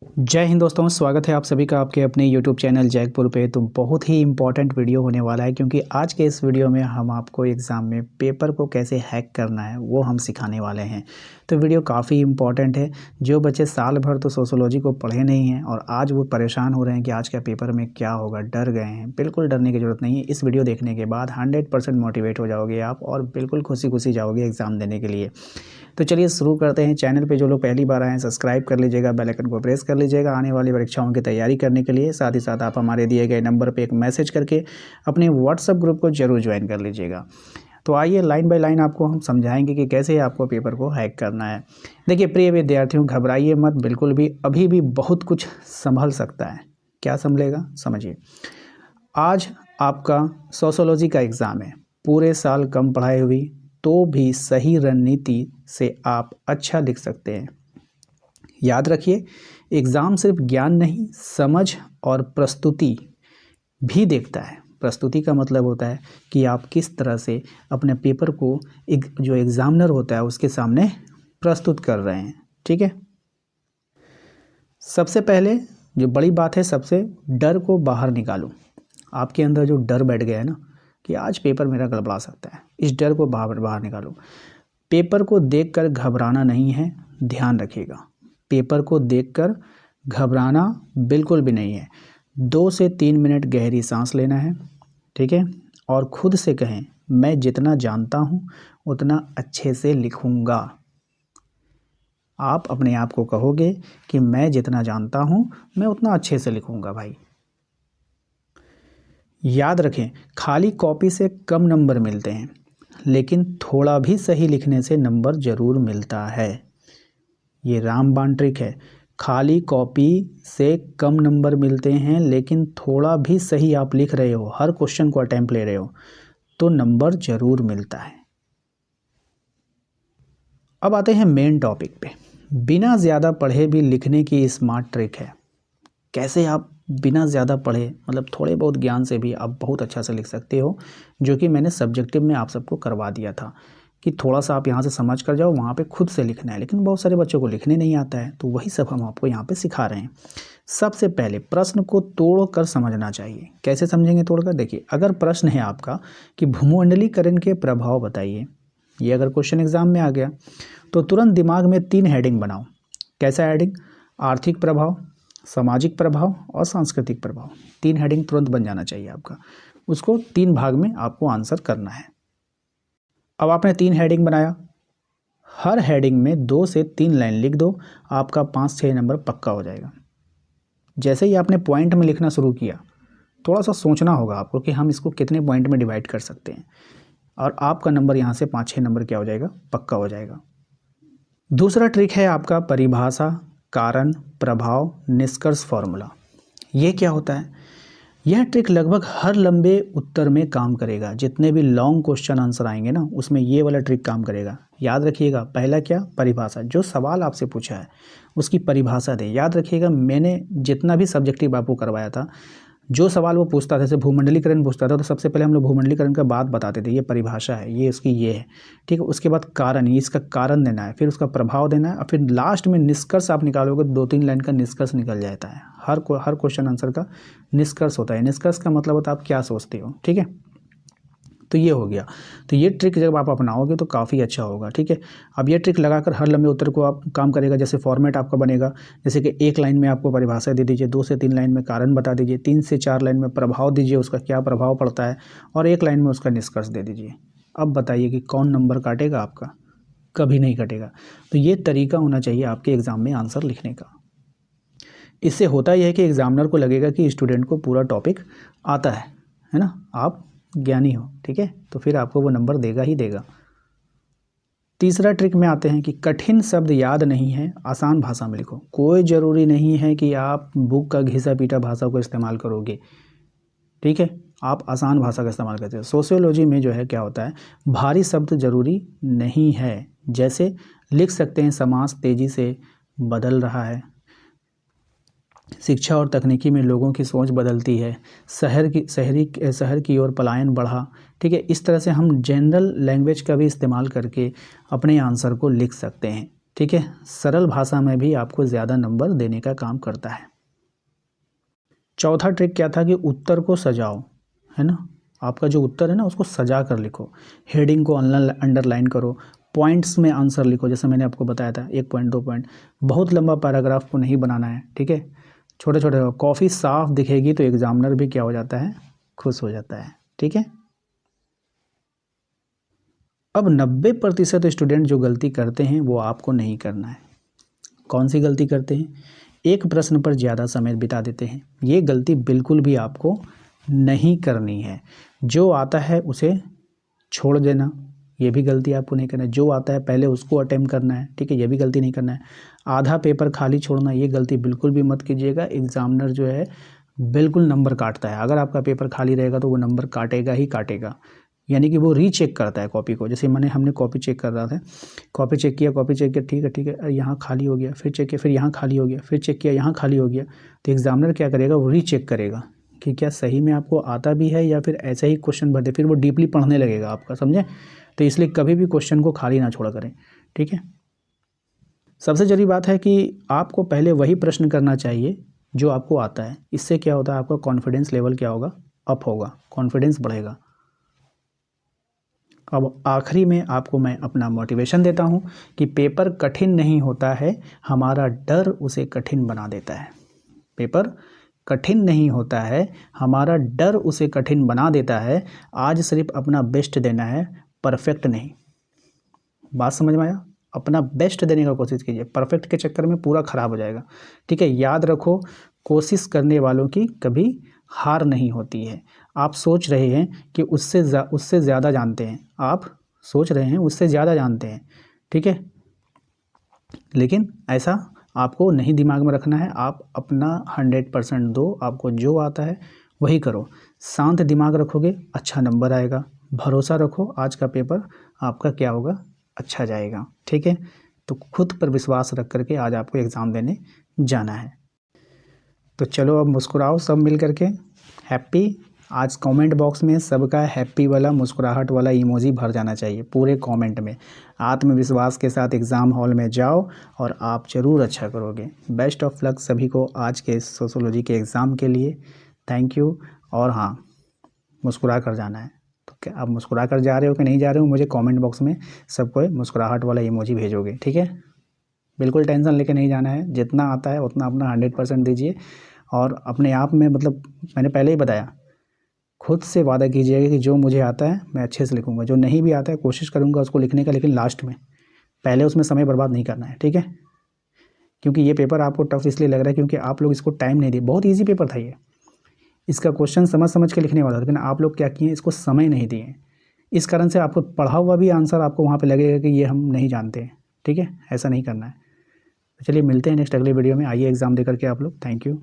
जय हिंद दोस्तों, स्वागत है आप सभी का आपके अपने यूट्यूब चैनल जैकपुर पे। तो बहुत ही इंपॉर्टेंट वीडियो होने वाला है, क्योंकि आज के इस वीडियो में हम आपको एग्ज़ाम में पेपर को कैसे हैक करना है वो हम सिखाने वाले हैं। तो वीडियो काफ़ी इंपॉर्टेंट है। जो बच्चे साल भर तो सोशियोलॉजी को पढ़े नहीं हैं और आज वो परेशान हो रहे हैं कि आज का पेपर में क्या होगा, डर गए हैं, बिल्कुल डरने की ज़रूरत नहीं है। इस वीडियो देखने के बाद 100% मोटिवेट हो जाओगे आप और बिल्कुल खुशी खुशी जाओगे एग्ज़ाम देने के लिए। तो चलिए शुरू करते हैं। चैनल पे जो लोग पहली बार आए हैं सब्सक्राइब कर लीजिएगा, बेल आइकन को प्रेस कर लीजिएगा आने वाली परीक्षाओं की तैयारी करने के लिए। साथ ही साथ आप हमारे दिए गए नंबर पे एक मैसेज करके अपने व्हाट्सएप ग्रुप को जरूर ज्वाइन कर लीजिएगा। तो आइए लाइन बाय लाइन आपको हम समझाएंगे कि कैसे आपको पेपर को हैक करना है। देखिए प्रिय विद्यार्थियों, घबराइए मत बिल्कुल भी, अभी भी बहुत कुछ संभल सकता है। क्या संभलेगा, समझिए। आज आपका सोशियोलॉजी का एग्ज़ाम है। पूरे साल कम पढ़ाई हुई तो भी सही रणनीति से आप अच्छा लिख सकते हैं। याद रखिए, एग्ज़ाम सिर्फ ज्ञान नहीं, समझ और प्रस्तुति भी देखता है। प्रस्तुति का मतलब होता है कि आप किस तरह से अपने पेपर को जो एग्ज़ामिनर होता है उसके सामने प्रस्तुत कर रहे हैं। ठीक है। सबसे पहले जो बड़ी बात है, सबसे डर को बाहर निकालो। आपके अंदर जो डर बैठ गया है ना कि आज पेपर मेरा गड़बड़ा सकता है, इस डर को बाहर निकालो। पेपर को देखकर घबराना नहीं है, ध्यान रखिएगा। पेपर को देखकर घबराना बिल्कुल भी नहीं है। 2 से 3 मिनट गहरी सांस लेना है, ठीक है, और खुद से कहें, मैं जितना जानता हूँ उतना अच्छे से लिखूँगा। आप अपने आप को कहोगे कि मैं जितना जानता हूँ मैं उतना अच्छे से लिखूँगा भाई। याद रखें, खाली कॉपी से कम नंबर मिलते हैं, लेकिन थोड़ा भी सही लिखने से नंबर ज़रूर मिलता है। ये रामबाण ट्रिक है। खाली कॉपी से कम नंबर मिलते हैं, लेकिन थोड़ा भी सही आप लिख रहे हो, हर क्वेश्चन को अटेम्प्ट ले रहे हो, तो नंबर ज़रूर मिलता है। अब आते हैं मेन टॉपिक पे। बिना ज़्यादा पढ़े भी लिखने की स्मार्ट ट्रिक है। कैसे आप बिना ज़्यादा पढ़े, मतलब थोड़े बहुत ज्ञान से भी आप बहुत अच्छा से लिख सकते हो, जो कि मैंने सब्जेक्टिव में आप सबको करवा दिया था कि थोड़ा सा आप यहाँ से समझ कर जाओ, वहाँ पे खुद से लिखना है। लेकिन बहुत सारे बच्चों को लिखने नहीं आता है, तो वही सब हम आपको यहाँ पे सिखा रहे हैं। सबसे पहले प्रश्न को तोड़ कर समझना चाहिए। कैसे समझेंगे तोड़कर? देखिए, अगर प्रश्न है आपका कि भूमंडलीकरण के प्रभाव बताइए, ये अगर क्वेश्चन एग्जाम में आ गया तो तुरंत दिमाग में 3 हेडिंग बनाओ। कैसा हेडिंग? आर्थिक प्रभाव, सामाजिक प्रभाव और सांस्कृतिक प्रभाव। 3 हेडिंग तुरंत बन जाना चाहिए आपका। उसको 3 भाग में आपको आंसर करना है। अब आपने 3 हेडिंग बनाया, हर हेडिंग में 2 से 3 लाइन लिख दो, आपका 5-6 नंबर पक्का हो जाएगा। जैसे ही आपने पॉइंट में लिखना शुरू किया, थोड़ा सा सोचना होगा आपको कि हम इसको कितने पॉइंट में डिवाइड कर सकते हैं, और आपका नंबर यहाँ से 5-6 नंबर क्या हो जाएगा, पक्का हो जाएगा। दूसरा ट्रिक है आपका परिभाषा, कारण, प्रभाव, निष्कर्ष फॉर्मूला। ये क्या होता है? यह ट्रिक लगभग हर लंबे उत्तर में काम करेगा। जितने भी लॉन्ग क्वेश्चन आंसर आएंगे ना, उसमें ये वाला ट्रिक काम करेगा। याद रखिएगा, पहला क्या? परिभाषा। जो सवाल आपसे पूछा है उसकी परिभाषा दे। याद रखिएगा, मैंने जितना भी सब्जेक्टिव आपको करवाया था, जो सवाल वो पूछता था, जैसे भूमंडलीकरण पूछता था, तो सबसे पहले हम लोग भूमंडलीकरण का बात बताते थे, ये परिभाषा है, ये इसकी ये है, ठीक है। उसके बाद कारण, ये इसका कारण देना है, फिर उसका प्रभाव देना है, और फिर लास्ट में निष्कर्ष आप निकालोगे, 2-3 लाइन का निष्कर्ष निकल जाता है। हर क्वेश्चन आंसर का निष्कर्ष होता है। निष्कर्ष का मतलब होता है आप क्या सोचते हो, ठीक है। तो ये हो गया। तो ये ट्रिक जब आप अपनाओगे तो काफ़ी अच्छा होगा, ठीक है। अब ये ट्रिक लगाकर हर लंबे उत्तर को आप काम करेगा। जैसे फॉर्मेट आपका बनेगा, जैसे कि 1 लाइन में आपको परिभाषा दे दीजिए, 2 से 3 लाइन में कारण बता दीजिए, 3 से 4 लाइन में प्रभाव दीजिए, उसका क्या प्रभाव पड़ता है, और 1 लाइन में उसका निष्कर्ष दे दीजिए। अब बताइए कि कौन नंबर काटेगा आपका? कभी नहीं कटेगा। तो ये तरीका होना चाहिए आपके एग्ज़ाम में आंसर लिखने का। इससे होता यह है कि एग्जामिनर को लगेगा कि स्टूडेंट को पूरा टॉपिक आता है ना, आप ज्ञानी हो, ठीक है, तो फिर आपको वो नंबर देगा ही देगा। तीसरा ट्रिक में आते हैं कि कठिन शब्द याद नहीं है, आसान भाषा में लिखो। कोई ज़रूरी नहीं है कि आप बुक का घिसा पीटा भाषा को इस्तेमाल करोगे, ठीक है। आप आसान भाषा का इस्तेमाल करते हो। सोशियोलॉजी में जो है क्या होता है, भारी शब्द ज़रूरी नहीं है। जैसे लिख सकते हैं, समाज तेज़ी से बदल रहा है, शिक्षा और तकनीकी में लोगों की सोच बदलती है, शहर की ओर पलायन बढ़ा, ठीक है। इस तरह से हम जनरल लैंग्वेज का भी इस्तेमाल करके अपने आंसर को लिख सकते हैं, ठीक है, सरल भाषा में भी आपको ज़्यादा नंबर देने का काम करता है। चौथा ट्रिक क्या था कि उत्तर को सजाओ, है ना। आपका जो उत्तर है ना उसको सजा कर लिखो, हेडिंग को अंडरलाइन करो, पॉइंट्स में आंसर लिखो, जैसे मैंने आपको बताया था 1 पॉइंट 2 पॉइंट, बहुत लंबा पैराग्राफ को नहीं बनाना है, ठीक है। छोटे छोटे कॉफ़ी साफ दिखेगी तो एग्जामिनर भी क्या हो जाता है, खुश हो जाता है, ठीक है। अब 90% स्टूडेंट जो गलती करते हैं वो आपको नहीं करना है। कौन सी गलती करते हैं, एक प्रश्न पर ज़्यादा समय बिता देते हैं। ये गलती बिल्कुल भी आपको नहीं करनी है। जो आता है उसे छोड़ देना, ये भी गलती आपको नहीं करना है। जो आता है पहले उसको अटेम्प्ट करना है, ठीक है, ये भी गलती नहीं करना है। आधा पेपर खाली छोड़ना, ये गलती बिल्कुल भी मत कीजिएगा। एग्जामिनर जो है बिल्कुल नंबर काटता है, अगर आपका पेपर खाली रहेगा तो वो नंबर काटेगा ही काटेगा, यानी कि वो रीचेक करता है कॉपी को। जैसे हमने कॉपी चेक कर रहा था, कॉपी चेक किया, ठीक है, यहाँ खाली हो गया, फिर चेक किया, फिर यहाँ खाली हो गया, फिर चेक किया, यहाँ खाली हो गया, तो एग्जामिनर क्या करेगा, वो रीचेक करेगा कि क्या सही में आपको आता भी है या फिर ऐसा ही क्वेश्चन भर दे, फिर वो डीपली पढ़ने लगेगा आपका, समझे। तो इसलिए कभी भी क्वेश्चन को खाली ना छोड़ा करें, ठीक है। सबसे जरूरी बात है कि आपको पहले वही प्रश्न करना चाहिए जो आपको आता है। इससे क्या होता है, आपका कॉन्फिडेंस लेवल क्या होगा, अप होगा, कॉन्फिडेंस बढ़ेगा। अब आखिरी में आपको मैं अपना मोटिवेशन देता हूँ कि पेपर कठिन नहीं होता है, हमारा डर उसे कठिन बना देता है। पेपर कठिन नहीं होता है, हमारा डर उसे कठिन बना देता है। आज सिर्फ अपना बेस्ट देना है, परफेक्ट नहीं। बात समझ में आया, अपना बेस्ट देने का कोशिश कीजिए, परफेक्ट के चक्कर में पूरा ख़राब हो जाएगा, ठीक है। याद रखो, कोशिश करने वालों की कभी हार नहीं होती है। आप सोच रहे हैं कि उससे ज़्यादा जानते हैं, आप सोच रहे हैं उससे ज़्यादा जानते हैं, ठीक है, लेकिन ऐसा आपको नहीं दिमाग में रखना है। आप अपना 100% दो, आपको जो आता है वही करो। शांत दिमाग रखोगे, अच्छा नंबर आएगा। भरोसा रखो, आज का पेपर आपका क्या होगा, अच्छा जाएगा, ठीक है। तो खुद पर विश्वास रख करके आज आपको एग्ज़ाम देने जाना है। तो चलो अब मुस्कुराओ सब मिल करके, हैप्पी। आज कमेंट बॉक्स में सबका हैप्पी वाला मुस्कुराहट वाला इमोजी भर जाना चाहिए पूरे कमेंट में। आत्मविश्वास के साथ एग्ज़ाम हॉल में जाओ और आप ज़रूर अच्छा करोगे। बेस्ट ऑफ लक सभी को आज के सोशियोलॉजी के एग्ज़ाम के लिए। Thank you. और हाँ, मुस्कुरा कर जाना है। तो क्या आप मुस्कुरा कर जा रहे हो कि नहीं जा रहे हो, मुझे कमेंट बॉक्स में सबको मुस्कुराहट वाला इमोजी भेजोगे, ठीक है। बिल्कुल टेंशन लेके नहीं जाना है, जितना आता है उतना अपना 100% दीजिए। और अपने आप में, मतलब मैंने पहले ही बताया, खुद से वादा कीजिएगा कि जो मुझे आता है मैं अच्छे से लिखूंगा, जो नहीं भी आता है कोशिश करूंगा उसको लिखने का, लेकिन लास्ट में, पहले उसमें समय बर्बाद नहीं करना है, ठीक है। क्योंकि ये पेपर आपको टफ इसलिए लग रहा है क्योंकि आप लोग इसको टाइम नहीं दिए। बहुत ईजी पेपर था ये, इसका क्वेश्चन समझ समझ के लिखने वाला था, लेकिन आप लोग क्या किए, इसको समय नहीं दिए। इस कारण से आपको पढ़ा हुआ भी आंसर आपको वहाँ पर लगेगा कि ये हम नहीं जानते, ठीक है। ऐसा नहीं करना है। तो चलिए मिलते हैं नेक्स्ट अगले वीडियो में। आइए एग्ज़ाम दे करके आप लोग। Thank you.